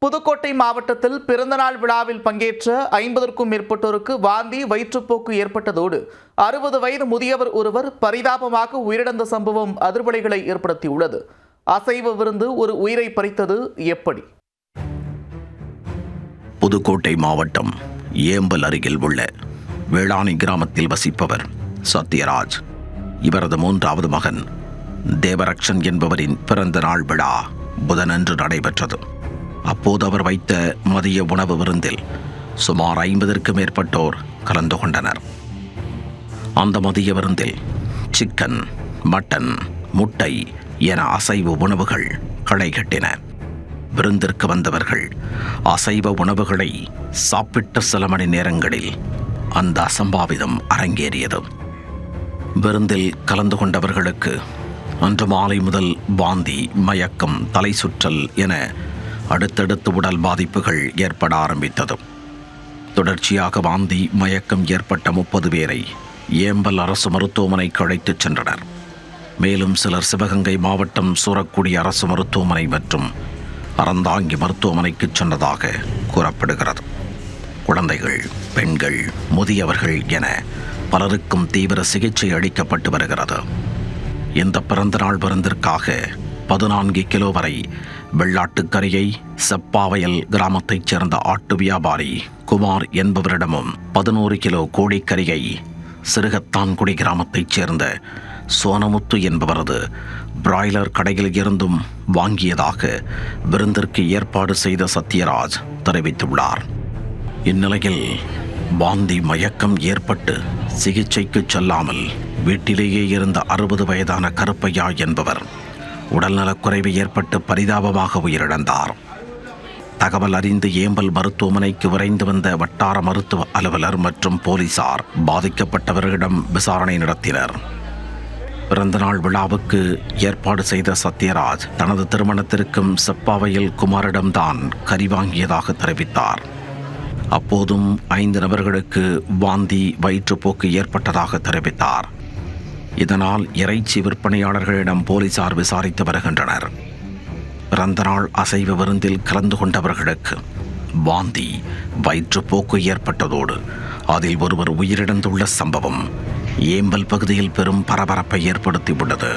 புதுக்கோட்டை மாவட்டத்தில் பிறந்தநாள் விழாவில் பங்கேற்ற 50க்கும் மேற்பட்டோருக்கு வாந்தி வயிற்றுப்போக்கு ஏற்பட்டதோடு 60 வயது முதியவர் ஒருவர் பரிதாபமாக உயிரிழந்த சம்பவம் அதிர்வலைகளை ஏற்படுத்தியுள்ளது. அசைவ விருந்து ஒரு உயிரை பறித்தது எப்படி? புதுக்கோட்டை மாவட்டம் ஏம்பல் அருகில் உள்ள வேளாணி கிராமத்தில் வசிப்பவர் சத்யராஜ். இவரது 3வது மகன் தேவரக்ஷன் என்பவரின் பிறந்த நாள் விழா புதனன்று நடைபெற்றது. அப்போது அவர் வைத்த மதிய உணவு விருந்தில் சுமார் 50க்கும் மேற்பட்டோர் கலந்து கொண்டனர். அந்த மதிய விருந்தில் சிக்கன், மட்டன், முட்டை என அசைவ உணவுகள் களை கட்டின. விருந்திற்கு வந்தவர்கள் அசைவ உணவுகளை சாப்பிட்ட சில மணி நேரங்களில் அந்த அசம்பாவிதம் அரங்கேறியது. விருந்தில் கலந்து கொண்டவர்களுக்கு அன்று மாலை முதல் வாந்தி, மயக்கம், தலை சுற்றல் என அடுத்தடுத்து உடல் பாதிப்புகள் ஏற்பட ஆரம்பித்தது. தொடர்ச்சியாக வாந்தி, மயக்கம் ஏற்பட்ட 30 பேரை ஏம்பல் அரசு மருத்துவமனைக்கு அழைத்துச் சென்றனர். மேலும் சிலர் சிவகங்கை மாவட்டம் சூரக்குடி அரசு மருத்துவமனை மற்றும் அறந்தாங்கி மருத்துவமனைக்கு சென்றதாக கூறப்படுகிறது. குழந்தைகள், பெண்கள், முதியவர்கள் என பலருக்கும் தீவிர சிகிச்சை அளிக்கப்பட்டு வருகிறது. இந்த பிறந்தநாள் விருந்திற்காக 14 கிலோ வரை வெள்ளாட்டுக்கறியை செப்பாவயல் கிராமத்தைச் சேர்ந்த ஆட்டு வியாபாரி குமார் என்பவரிடமும் 11 கிலோ கோழிக்கறியை சிறுகத்தான்குடி கிராமத்தைச் சேர்ந்த சோனமுத்து என்பவரது பிராய்லர் கடையில் இருந்தும் வாங்கியதாக விருந்திற்கு ஏற்பாடு செய்த சத்யராஜ் தெரிவித்துள்ளார். இந்நிலையில் வாந்தி, மயக்கம் ஏற்பட்டு சிகிச்சைக்கு செல்லாமல் வீட்டிலேயே இருந்த 60 வயதான கருப்பையா என்பவர் உடல்நலக்குறைவு ஏற்பட்டு பரிதாபமாக உயிரிழந்தார். தகவல் அறிந்து ஏம்பல் மருத்துவமனைக்கு விரைந்து வந்த வட்டார மருத்துவ அலுவலர் மற்றும் போலீசார் பாதிக்கப்பட்டவர்களிடம் விசாரணை நடத்தினர். பிறந்தநாள் விழாவுக்கு ஏற்பாடு செய்த சத்யராஜ் தனது திருமணத்திற்கும் செப்பாவையில் குமாரிடம்தான் கறி வாங்கியதாக தெரிவித்தார். அப்போதும் 5 நபர்களுக்கு வாந்தி, வயிற்றுப்போக்கு ஏற்பட்டதாக தெரிவித்தார். இதனால் இறைச்சி விற்பனையாளர்களிடம் போலீசார் விசாரித்து வருகின்றனர். பிறந்தநாள் அசைவ விருந்தில் கலந்து கொண்டவர்களுக்கு வாந்தி, வயிற்றுப்போக்கு ஏற்பட்டதோடு அதில் ஒருவர் உயிரிழந்துள்ள சம்பவம் ஏம்பல் பகுதியில் பெரும் பரபரப்பை ஏற்படுத்தியுள்ளது.